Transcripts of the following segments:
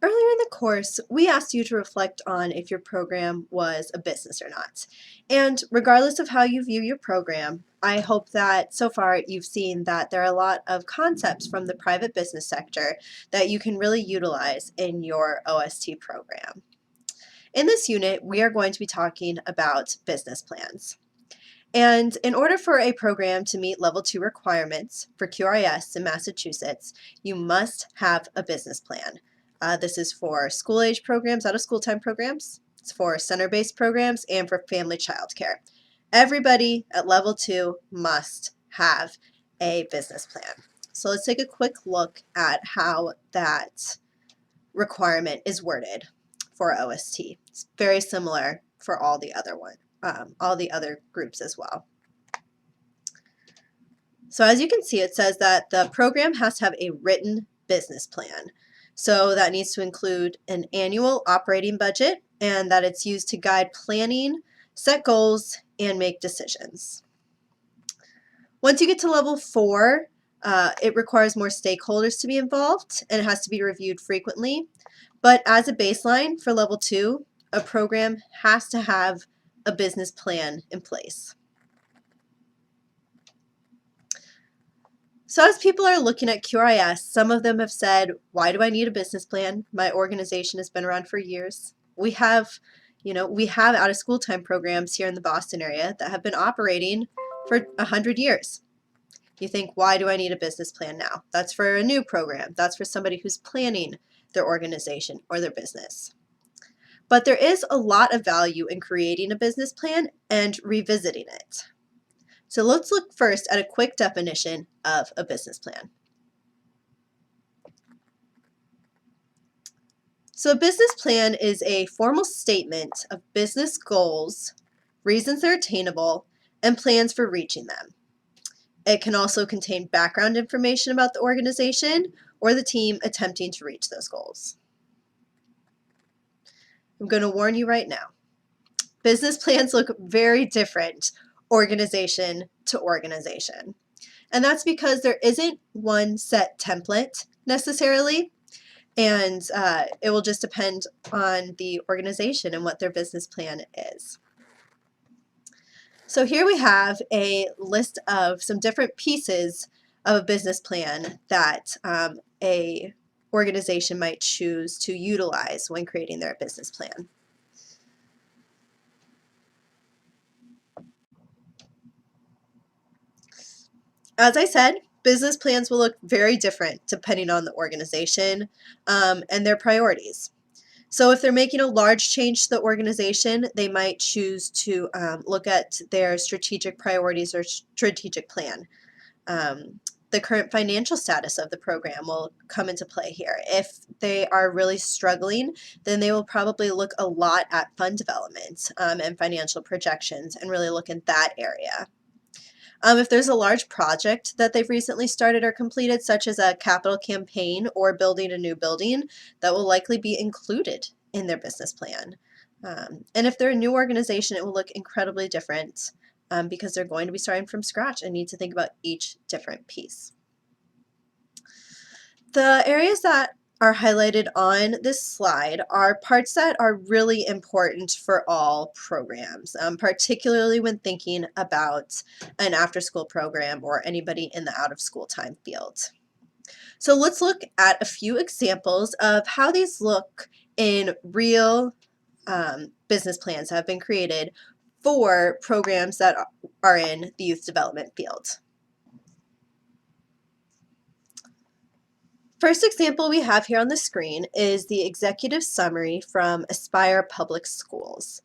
Earlier in the course, we asked you to reflect on if your program was a business or not. And regardless of how you view your program, I hope that so far you've seen that there are a lot of concepts from the private business sector that you can really utilize in your OST program. In this unit, we are going to be talking about business plans. And in order for a program to meet level 2 requirements for QRIS in Massachusetts, you must have a business plan. This is for school age programs, out of school time programs, it's for center-based programs, and for family child care. Everybody at level 2 must have a business plan. So let's take a quick look at how that requirement is worded for OST. It's very similar for all the other groups as well. So as you can see, it says that the program has to have a written business plan. So that needs to include an annual operating budget and that it's used to guide planning, set goals, and make decisions. Once you get to level 4, it requires more stakeholders to be involved and it has to be reviewed frequently. But as a baseline for level 2, a program has to have a business plan in place. So as people are looking at QRIS, some of them have said, why do I need a business plan? My organization has been around for years. We have out of school time programs here in the Boston area that have been operating for 100 years. You think, why do I need a business plan now? That's for a new program. That's for somebody who's planning their organization or their business. But there is a lot of value in creating a business plan and revisiting it. So let's look first at a quick definition of a business plan. So a business plan is a formal statement of business goals, reasons they're attainable, and plans for reaching them. It can also contain background information about the organization or the team attempting to reach those goals. I'm going to warn you right now. Business plans look very different organization to organization. And that's because there isn't one set template necessarily, and it will just depend on the organization and what their business plan is. So here we have a list of some different pieces of a business plan that a organization might choose to utilize when creating their business plan. As I said, business plans will look very different depending on the organization and their priorities. So if they're making a large change to the organization, they might choose to look at their strategic priorities or strategic plan. The current financial status of the program will come into play here. If they are really struggling, then they will probably look a lot at fund development and financial projections and really look in that area. If there's a large project that they've recently started or completed, such as a capital campaign or building a new building, that will likely be included in their business plan. And if they're a new organization, it will look incredibly different because they're going to be starting from scratch and need to think about each different piece. The areas that are highlighted on this slide are parts that are really important for all programs, particularly when thinking about an after-school program or anybody in the out-of-school time field. So let's look at a few examples of how these look in real business plans that have been created for programs that are in the youth development field. First example we have here on the screen is the executive summary from Aspire Public Schools.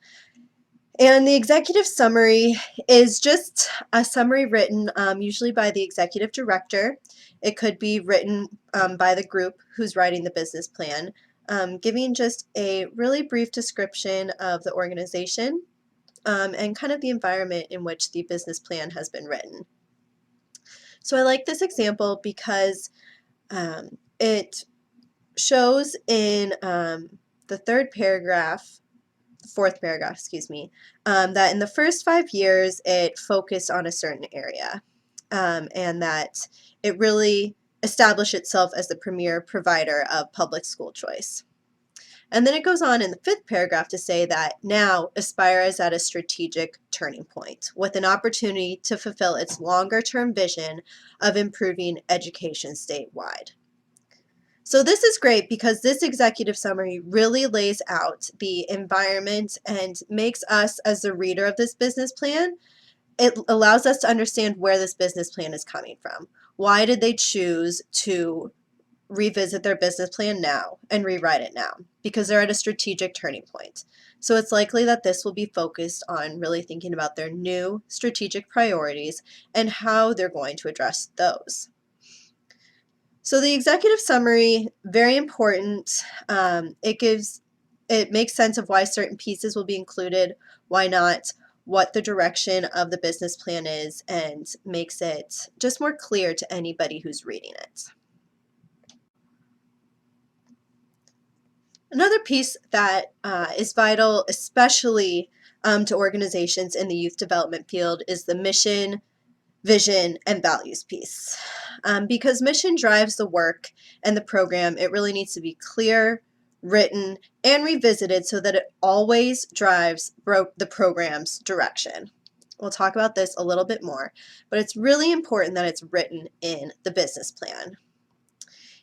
And the executive summary is just a summary written usually by the executive director. It could be written by the group who's writing the business plan, giving just a really brief description of the organization and kind of the environment in which the business plan has been written. So I like this example because it shows in the fourth paragraph, that in the first 5 years it focused on a certain area and that it really establish itself as the premier provider of public school choice. And then it goes on in the fifth paragraph to say that now Aspire is at a strategic turning point with an opportunity to fulfill its longer term vision of improving education statewide. So this is great because this executive summary really lays out the environment and makes us, as the reader of this business plan, it allows us to understand where this business plan is coming from. Why did they choose to revisit their business plan now and rewrite it now? Because they're at a strategic turning point. So it's likely that this will be focused on really thinking about their new strategic priorities and how they're going to address those. So the executive summary, very important. It makes sense of why certain pieces will be included, why not, what the direction of the business plan is, and makes it just more clear to anybody who's reading it. Another piece that is vital, especially to organizations in the youth development field, is the mission, vision, and values piece. Because mission drives the work and the program, it really needs to be clear, written, and revisited so that it always drives the program's direction. We'll talk about this a little bit more, but it's really important that it's written in the business plan.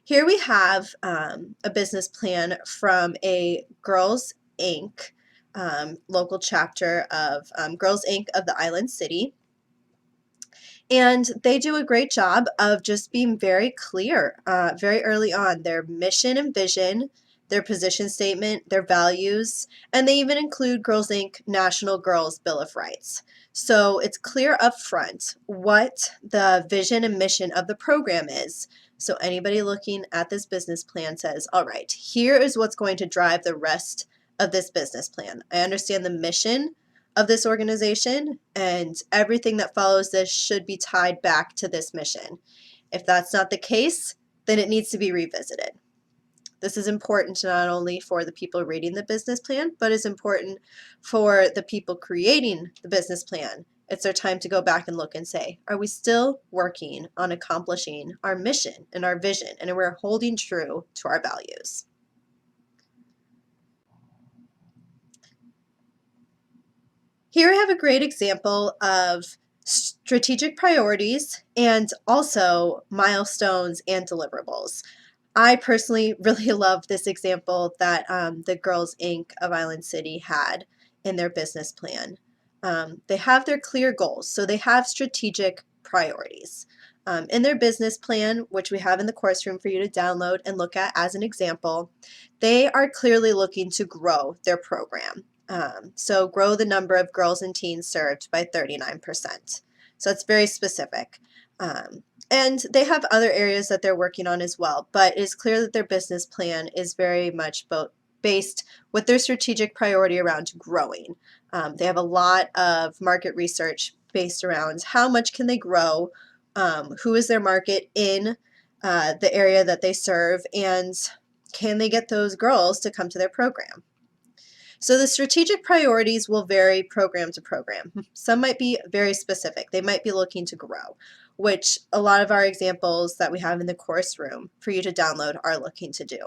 Here we have a business plan from a Girls Inc. Local chapter of Girls Inc. of the Island City. And they do a great job of just being very clear very early on, their mission and vision, their position statement, their values, and they even include Girls Inc. National Girls Bill of Rights. So it's clear up front what the vision and mission of the program is. So anybody looking at this business plan says, all right, here is what's going to drive the rest of this business plan. I understand the mission of this organization, and everything that follows this should be tied back to this mission. If that's not the case, then it needs to be revisited. This is important not only for the people reading the business plan, but is important for the people creating the business plan. It's their time to go back and look and say, are we still working on accomplishing our mission and our vision, and we're holding true to our values? Here I have a great example of strategic priorities and also milestones and deliverables. I personally really love this example that the Girls Inc. of Island City had in their business plan. They have their clear goals, so they have strategic priorities. In their business plan, which we have in the course room for you to download and look at as an example, they are clearly looking to grow their program. So grow the number of girls and teens served by 39%. So that's very specific. And they have other areas that they're working on as well, but it is clear that their business plan is very much based with their strategic priority around growing. They have a lot of market research based around how much can they grow, who is their market in the area that they serve, and can they get those girls to come to their program. So the strategic priorities will vary program to program. Some might be very specific. They might be looking to grow, which a lot of our examples that we have in the course room for you to download are looking to do.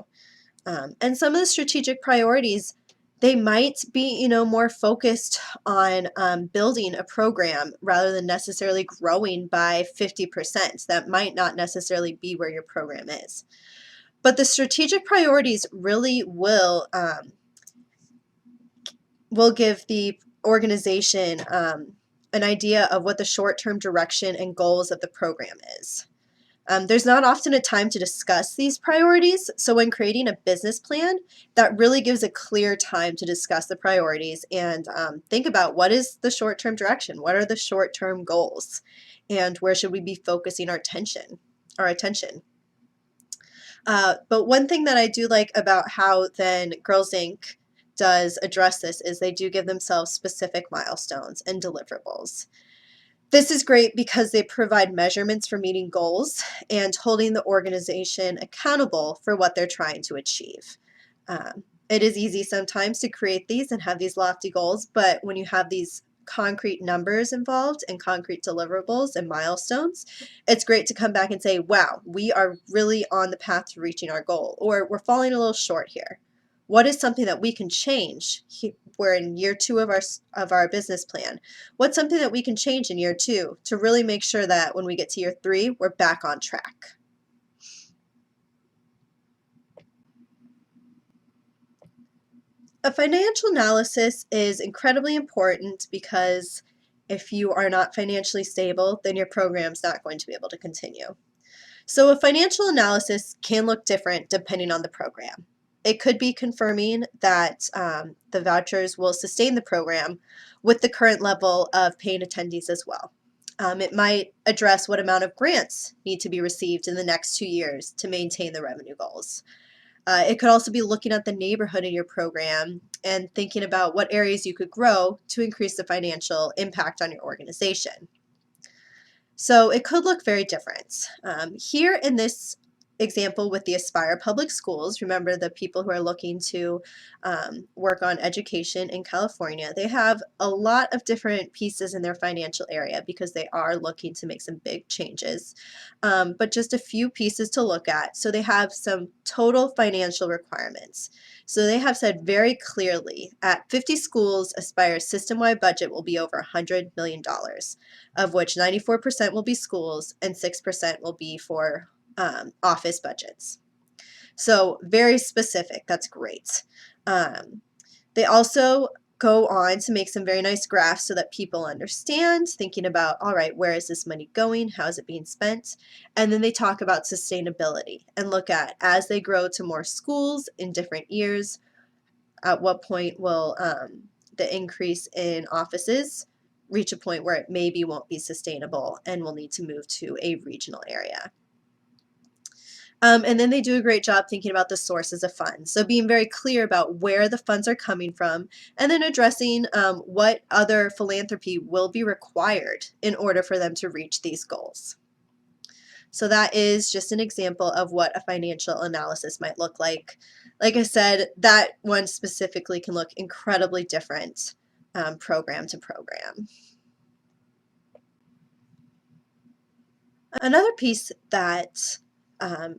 And some of the strategic priorities, they might be, more focused on building a program rather than necessarily growing by 50%. That might not necessarily be where your program is. But the strategic priorities really will give the organization an idea of what the short-term direction and goals of the program is. There's not often a time to discuss these priorities, so when creating a business plan, that really gives a clear time to discuss the priorities and think about what is the short-term direction, what are the short-term goals, and where should we be focusing our attention. But one thing that I do like about how then Girls Inc. does address this is they do give themselves specific milestones and deliverables. This is great because they provide measurements for meeting goals and holding the organization accountable for what they're trying to achieve. It is easy sometimes to create these and have these lofty goals, but when you have these concrete numbers involved and concrete deliverables and milestones, it's great to come back and say, wow, we are really on the path to reaching our goal, or we're falling a little short here. What is something that we can change? We're in year 2 of our business plan. What's something that we can change in year 2 to really make sure that when we get to year 3, we're back on track? A financial analysis is incredibly important because if you are not financially stable, then your program's not going to be able to continue. So a financial analysis can look different depending on the program. It could be confirming that the vouchers will sustain the program with the current level of paying attendees as well. It might address what amount of grants need to be received in the next 2 years to maintain the revenue goals. It could also be looking at the neighborhood in your program and thinking about what areas you could grow to increase the financial impact on your organization. So it could look very different. Here in this example with the Aspire Public Schools, remember the people who are looking to work on education in California, they have a lot of different pieces in their financial area because they are looking to make some big changes. But just a few pieces to look at. So they have some total financial requirements. So they have said very clearly at 50 schools, Aspire's system-wide budget will be over $100 million, of which 94% will be schools and 6% will be for office budgets. So very specific. That's great. They also go on to make some very nice graphs so that people understand, thinking about, all right, where is this money going? How is it being spent? And then they talk about sustainability and look at, as they grow to more schools in different years, at what point will the increase in offices reach a point where it maybe won't be sustainable and we'll need to move to a regional area. And then they do a great job thinking about the sources of funds. So being very clear about where the funds are coming from, and then addressing what other philanthropy will be required in order for them to reach these goals. So that is just an example of what a financial analysis might look like. Like I said, that one specifically can look incredibly different program to program. Another piece that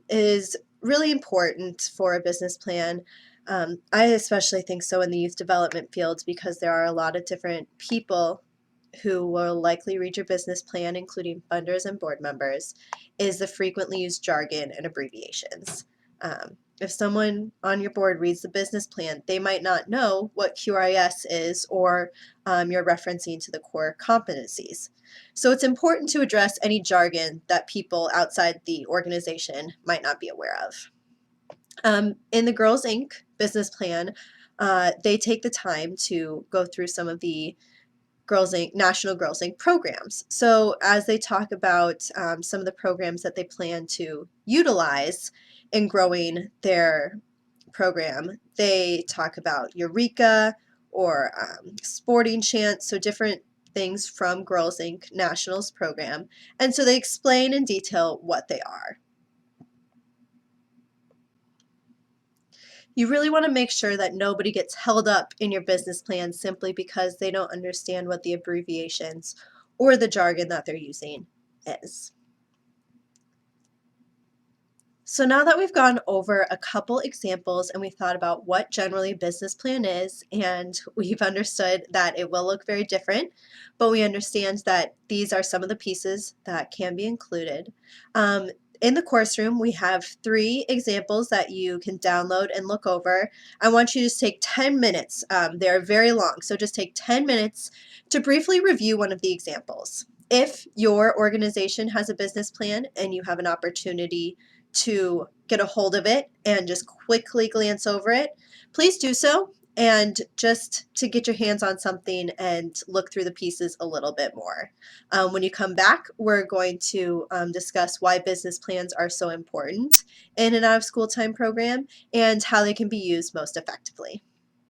is really important for a business plan, I especially think so in the youth development field because there are a lot of different people who will likely read your business plan, including funders and board members, is the frequently used jargon and abbreviations. If someone on your board reads the business plan, they might not know what QRIS is or you're referencing to the core competencies. So it's important to address any jargon that people outside the organization might not be aware of. In the Girls Inc. business plan, they take the time to go through some of the Girls Inc. National Girls Inc. programs. So as they talk about some of the programs that they plan to utilize in growing their program, they talk about Eureka or Sporting Chance, so different things from Girls Inc. Nationals program. And so they explain in detail what they are. You really want to make sure that nobody gets held up in your business plan simply because they don't understand what the abbreviations or the jargon that they're using is. So now that we've gone over a couple examples and we thought about what generally a business plan is, and we've understood that it will look very different, but we understand that these are some of the pieces that can be included. In the course room, we have 3 examples that you can download and look over. I want you to just take 10 minutes. They're very long, so just take 10 minutes to briefly review one of the examples. If your organization has a business plan and you have an opportunity to get a hold of it and just quickly glance over it, please do so, and just to get your hands on something and look through the pieces a little bit more. When you come back, we're going to discuss why business plans are so important in an out-of-school time program and how they can be used most effectively.